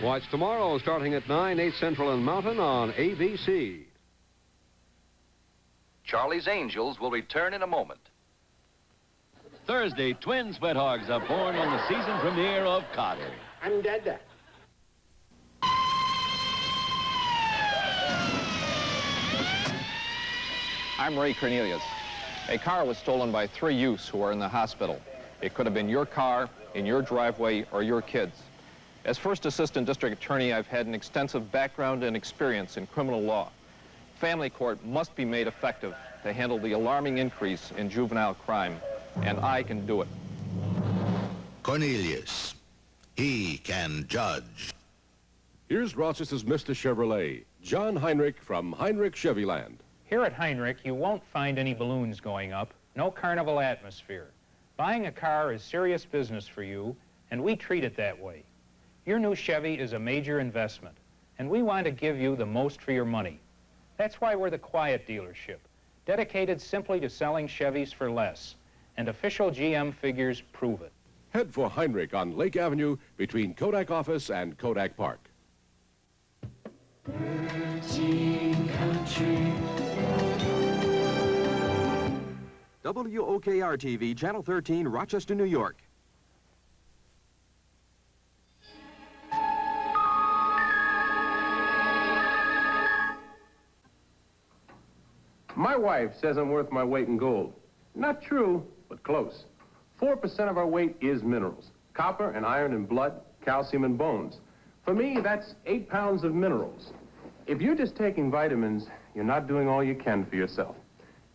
Watch tomorrow starting at 9, 8 Central and Mountain on ABC. Charlie's Angels will return in a moment. Thursday, twin sweat hogs are born on the season premiere of Carter. I'm dead. I'm Ray Cornelius. A car was stolen by 3 youths who are in the hospital. It could have been your car, in your driveway, or your kids. As First Assistant District Attorney, I've had an extensive background and experience in criminal law. Family court must be made effective to handle the alarming increase in juvenile crime, and I can do it. Cornelius, he can judge. Here's Rochester's Mr. Chevrolet, John Heinrich from Heinrich Chevyland. Here at Heinrich, you won't find any balloons going up, no carnival atmosphere. Buying a car is serious business for you, and we treat it that way. Your new Chevy is a major investment, and we want to give you the most for your money. That's why we're the quiet dealership, dedicated simply to selling Chevys for less, and official GM figures prove it. Head for Heinrich on Lake Avenue between Kodak Office and Kodak Park. WOKR-TV, Channel 13, Rochester, New York. My wife says I'm worth my weight in gold. Not true, but close. 4% of our weight is minerals. Copper and iron in blood, calcium in bones. For me, that's 8 pounds of minerals. If you're just taking vitamins, you're not doing all you can for yourself.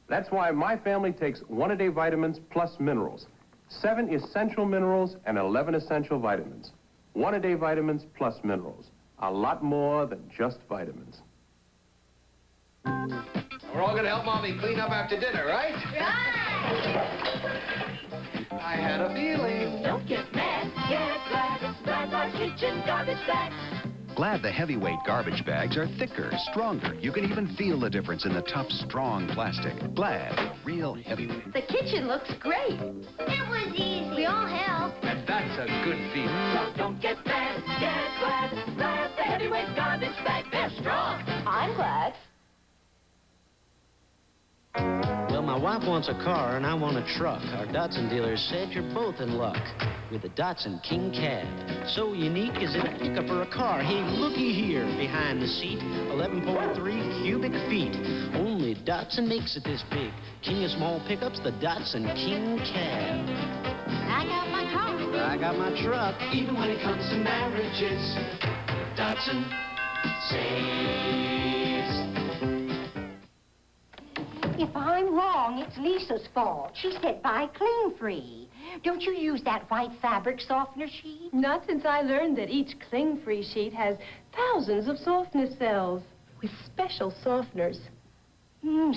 That's why my family takes 1-a-day vitamins plus minerals. 7 essential minerals and 11 essential vitamins. 1-a-day vitamins plus minerals. A lot more than just vitamins. We're all going to help Mommy clean up after dinner, right? Right! I had a feeling. Don't get mad, get glad. Glad Kitchen Garbage Bags. Glad the heavyweight garbage bags are thicker, stronger. You can even feel the difference in the tough, strong plastic. Glad, real heavyweight. The kitchen looks great. It was easy. We all helped. And that's a good feeling. So don't get mad, get glad. Glad the heavyweight garbage bag. They're strong. I'm glad. Well, my wife wants a car and I want a truck. Our Datsun dealer said you're both in luck with the Datsun King Cab. So unique, is it a pickup or a car? Hey, looky here behind the seat, 11.3 cubic feet. Only Datsun makes it this big. King of small pickups, the Datsun King Cab. I got my car. I got my truck. Even when it comes to marriages, Datsun saves. If I'm wrong. It's Lisa's fault. She said buy Clean Free. Don't you use that white fabric softener sheet? Not since I learned that each Cling Free sheet has thousands of softness cells with special softeners.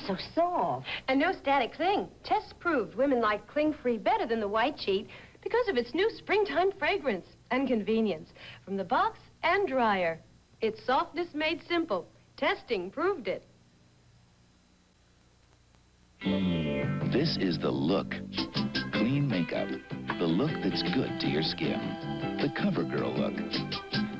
So soft. And no static cling. Tests proved women like Cling Free better than the white sheet because of its new springtime fragrance and convenience. From the box and dryer. It's softness made simple. Testing proved it. This is the look. Clean makeup. The look that's good to your skin. The CoverGirl look.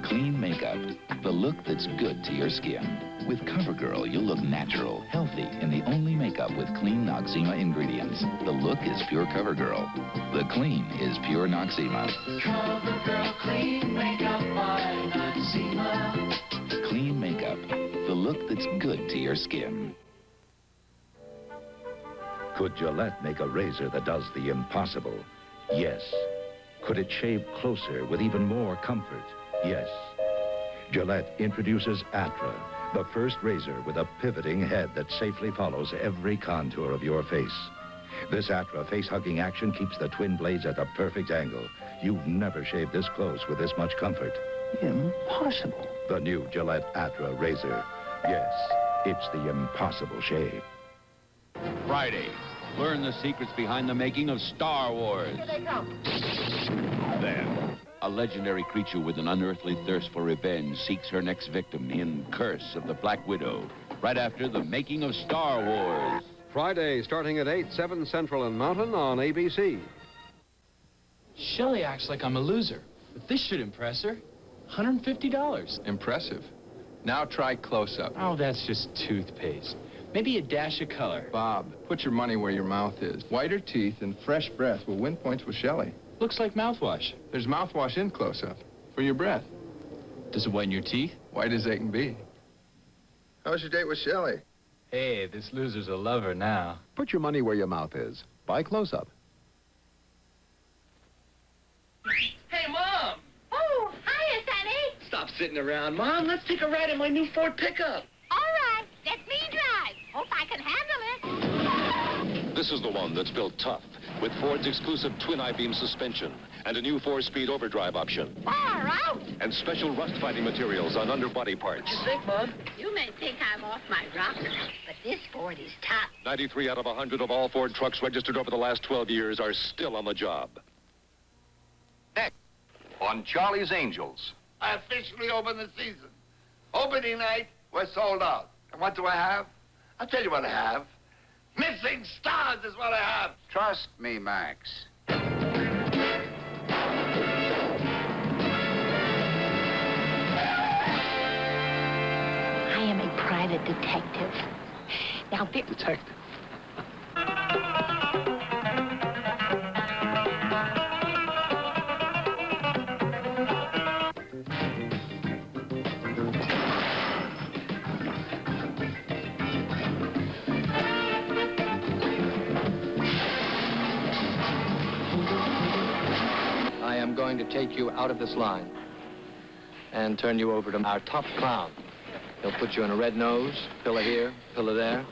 Clean makeup. The look that's good to your skin. With CoverGirl, you'll look natural, healthy, and the only makeup with clean Noxzema ingredients. The look is pure CoverGirl. The clean is pure Noxzema. CoverGirl Clean Makeup by Noxzema. Clean makeup. The look that's good to your skin. Could Gillette make a razor that does the impossible? Yes. Could it shave closer with even more comfort? Yes. Gillette introduces Atra, the first razor with a pivoting head that safely follows every contour of your face. This Atra face-hugging action keeps the twin blades at the perfect angle. You've never shaved this close with this much comfort. Impossible. The new Gillette Atra razor. Yes, it's the impossible shave. Friday, learn the secrets behind the making of Star Wars. Here they come. Then, a legendary creature with an unearthly thirst for revenge seeks her next victim in Curse of the Black Widow, right after the making of Star Wars. Friday, starting at 8, 7 Central and Mountain on ABC. Shelley acts like I'm a loser, but this should impress her. $150. Impressive. Now try close-up. Oh, that's just toothpaste. Maybe a dash of color. Bob, put your money where your mouth is. Whiter teeth and fresh breath will win points with Shelley. Looks like mouthwash. There's mouthwash in close-up for your breath. Does it whiten your teeth? White as they can be. How's your date with Shelley? Hey, this loser's a lover now. Put your money where your mouth is. Buy close-up. Hey, Mom! Oh, hiya, Sonny. Stop sitting around, Mom. Let's take a ride in my new Ford pickup. All right, let me drive. Hope I can handle it. This is the one that's built tough, with Ford's exclusive twin I-beam suspension and a new 4-speed overdrive option. Far out. And special rust-fighting materials on underbody parts. You think, Mom? You may think I'm off my rocker, but this Ford is top. 93 out of 100 of all Ford trucks registered over the last 12 years are still on the job. Next, on Charlie's Angels. I officially open the season. Opening night, we're sold out. And what do I have? I'll tell you what I have. Missing stars is what I have. Trust me, Max. I am a private detective. Now, Detective? I am going to take you out of this line and turn you over to our top clown. He'll put you in a red nose, pillar here, pillar there.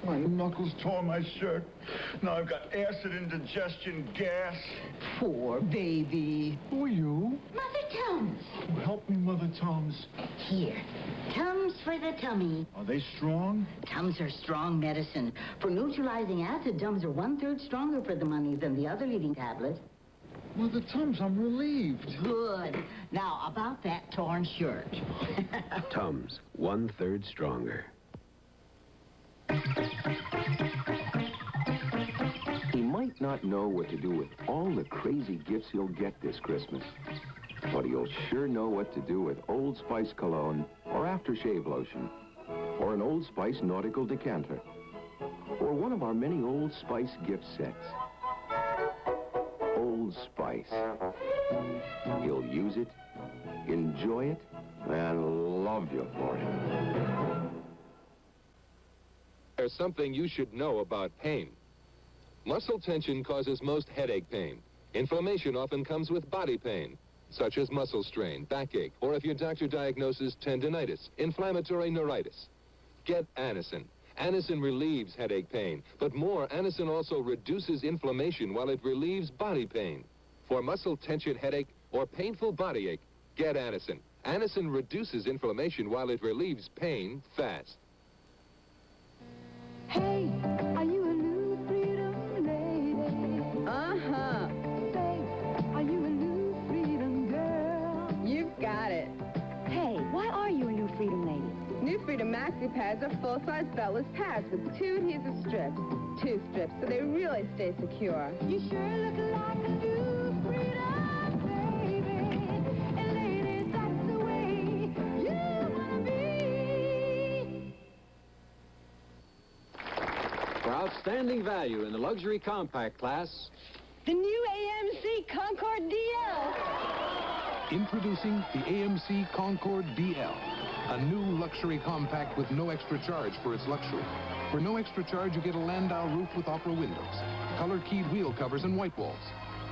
My knuckles tore my shirt. Now I've got acid indigestion, gas. Poor baby. Who are you? Mother Tums. Help me, Mother Tums. Here. Tums for the tummy. Are they strong? Tums are strong medicine. For neutralizing acid, Tums are 1/3 stronger for the money than the other leading tablet. Mother Tums, I'm relieved. Good. Now, about that torn shirt. Tums, 1/3 stronger. He might not know what to do with all the crazy gifts he'll get this Christmas. But he'll sure know what to do with Old Spice cologne or aftershave lotion or an Old Spice nautical decanter or one of our many Old Spice gift sets. Old Spice. He'll use it, enjoy it, and love you for it. There's something you should know about pain. Muscle tension causes most headache pain. Inflammation often comes with body pain, such as muscle strain, backache, or if your doctor diagnoses tendinitis, inflammatory neuritis. Get Anacin. Anacin relieves headache pain, but more, Anacin also reduces inflammation while it relieves body pain. For muscle tension, headache, or painful body ache, get Anacin. Anacin reduces inflammation while it relieves pain fast. Hey, are you a new freedom lady? Uh-huh. Say, are you a new freedom girl? You've got it. Hey, why are you a new freedom lady? New Freedom Maxi Pads are full-size beltless pads with 2 adhesive strips. 2 strips, so they really stay secure. You sure look like a new freedom baby. And ladies, that's the way you wanna be. For outstanding value in the luxury compact class, The new AMC Concord DL. Introducing the AMC Concord DL, a new luxury compact with no extra charge for its luxury. For no extra charge, you get a Landau roof with opera windows, color-keyed wheel covers and white walls,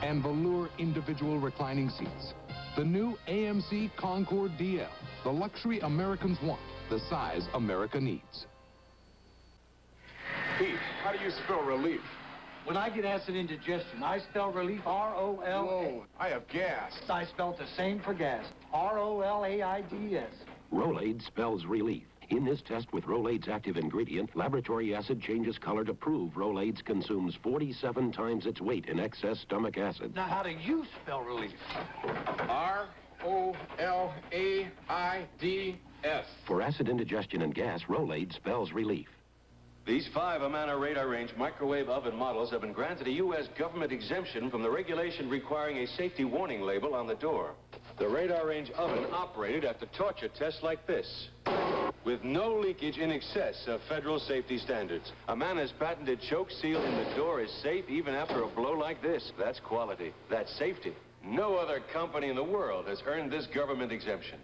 and velour individual reclining seats. The new AMC Concord DL, the luxury Americans want, the size America needs. Pete, how do you spell relief? When I get acid indigestion, I spell relief R-O-L. Whoa, I have gas. I spelled the same for gas. R-O-L-A-I-D-S. Rolaids spells relief. In this test with Rolaids active ingredient, laboratory acid changes color to prove Rolaids consumes 47 times its weight in excess stomach acid. Now, how do you spell relief? R-O-L-A-I-D-S. For acid indigestion and gas, Rolaids spells relief. These 5 Amana radar range microwave oven models have been granted a U.S. government exemption from the regulation requiring a safety warning label on the door. The radar range oven operated after torture tests like this, with no leakage in excess of federal safety standards. Amana's patented choke seal in the door is safe even after a blow like this. That's quality. That's safety. No other company in the world has earned this government exemption.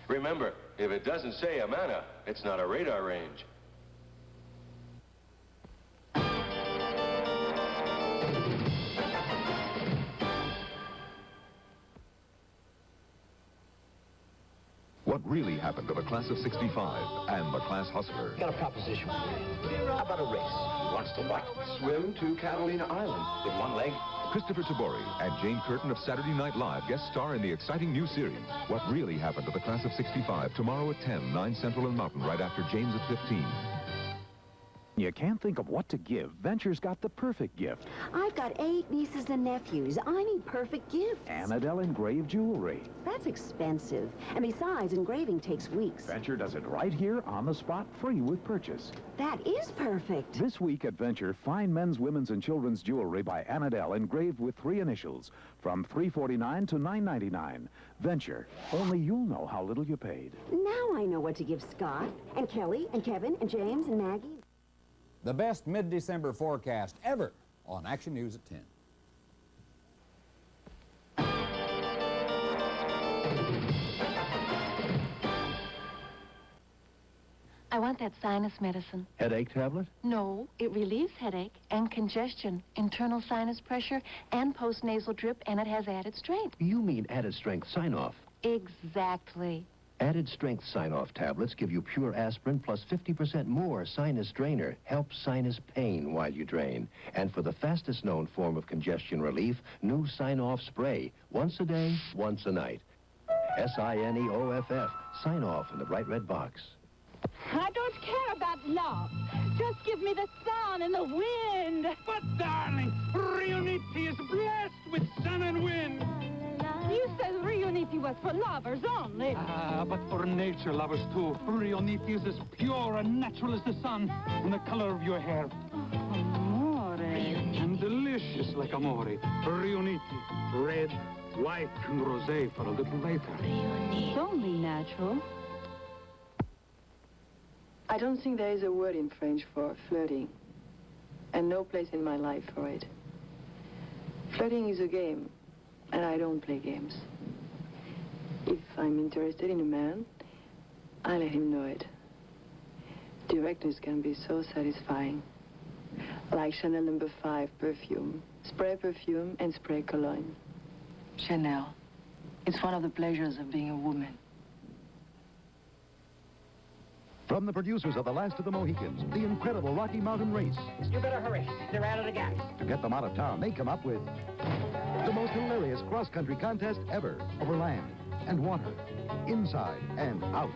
Remember, if it doesn't say Amana, it's not a radar range. What really happened to the class of 65 and the class hustler? Got a proposition for you. How about a race? Wants to what? Swim to Catalina Island with one leg. Christopher Tabori and Jane Curtin of Saturday Night Live guest star in the exciting new series, What Really Happened to the Class of 65, tomorrow at 10, 9 Central and Mountain, right after James at 15. You can't think of what to give. Venture's got the perfect gift. I've got 8 nieces and nephews. I need perfect gifts. Anadel engraved jewelry. That's expensive. And besides, engraving takes weeks. Venture does it right here on the spot, free with purchase. That is perfect. This week at Venture, fine men's, women's, and children's jewelry by Anadel engraved with 3 initials from $349 to $999. Venture. Only you'll know how little you paid. Now I know what to give Scott and Kelly and Kevin and James and Maggie. The best mid-December forecast ever on Action News at 10. I want that sinus medicine. Headache tablet? No, it relieves headache and congestion, internal sinus pressure, and post-nasal drip, and it has added strength. You mean added strength sign-off. Exactly. Added strength sign-off tablets give you pure aspirin plus 50% more sinus drainer. Help sinus pain while you drain. And for the fastest known form of congestion relief, new sign-off spray. Once a day, once a night. S-I-N-E-O-F-F. Sign off in the bright red box. I don't care about love. Just give me the sun and the wind. But, darling, Riuniti is blessed with sun and wind. You said Riuniti was for lovers only. But for nature lovers, too. Riuniti is as pure and natural as the sun, and the color of your hair. Amore. And delicious like amore. Riuniti. Red, white, and rosé for a little later. It's only natural. I don't think there is a word in French for flirting, and no place in my life for it. Flirting is a game, and I don't play games. If I'm interested in a man, I let him know it. Directness can be so satisfying. like Chanel No. 5 perfume, spray perfume and spray cologne. Chanel. It's one of the pleasures of being a woman. From the producers of The Last of the Mohicans, the incredible Rocky Mountain Race. You better hurry. They're out of the gas. To get them out of town, they come up with the most hilarious cross-country contest ever over land and water, inside and out.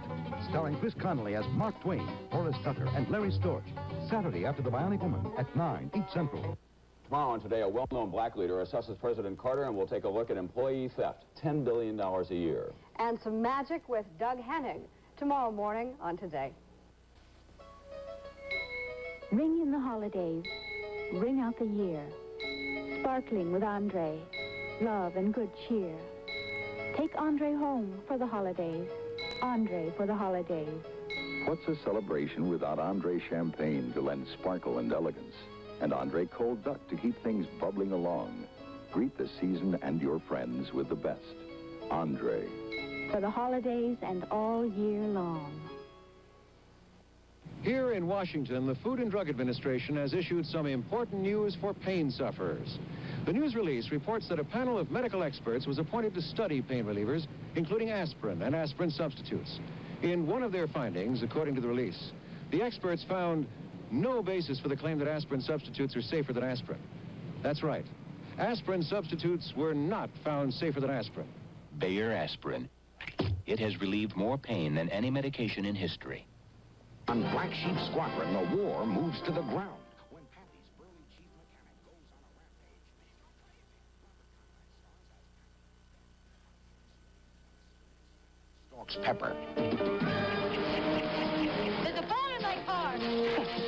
Starring Chris Connolly as Mark Twain, Horace Tucker, and Larry Storch. Saturday after The Bionic Woman at 9, 8 Central. Tomorrow on Today, a well-known black leader assesses President Carter, and we'll take a look at employee theft, $10 billion a year. And some magic with Doug Hennig. Tomorrow morning on Today. Ring in the holidays. Ring out the year. Sparkling with Andre. Love and good cheer. Take Andre home for the holidays. Andre for the holidays. What's a celebration without Andre champagne to lend sparkle and elegance? And Andre cold duck to keep things bubbling along. Greet the season and your friends with the best. Andre. For the holidays and all year long. Here in Washington, the Food and Drug Administration has issued some important news for pain sufferers. The news release reports that a panel of medical experts was appointed to study pain relievers, including aspirin and aspirin substitutes. In one of their findings, according to the release, the experts found no basis for the claim that aspirin substitutes are safer than aspirin. That's right. Aspirin substitutes were not found safer than aspirin. Bayer aspirin. It has relieved more pain than any medication in history. On Black Sheep Squadron, the war moves to the ground. When Pappy's burly chief mechanic goes on a rampage, stalks Pepper. There's a ball in my car.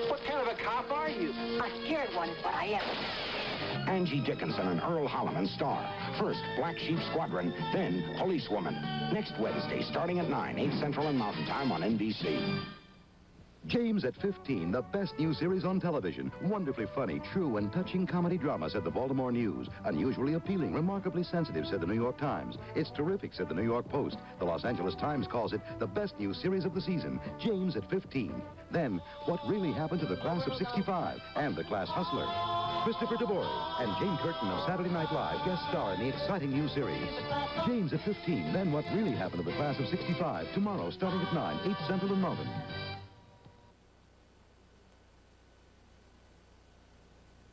What kind of a cop are you? A scared one is what I am. Angie Dickinson and Earl Holliman star. First, Black Sheep Squadron, then Policewoman. Next Wednesday, starting at 9, 8 Central and Mountain Time on NBC. James at 15, the best new series on television. Wonderfully funny, true, and touching comedy drama, said the Baltimore News. Unusually appealing, remarkably sensitive, said the New York Times. It's terrific, said the New York Post. The Los Angeles Times calls it the best new series of the season. James at 15. Then, what really happened to the class of 65 and the class hustler? Christopher DeBory and Jane Curtin of Saturday Night Live guest star in the exciting new series. James at 15, then what really happened to the class of 65, tomorrow starting at 9, 8 Central and Mountain.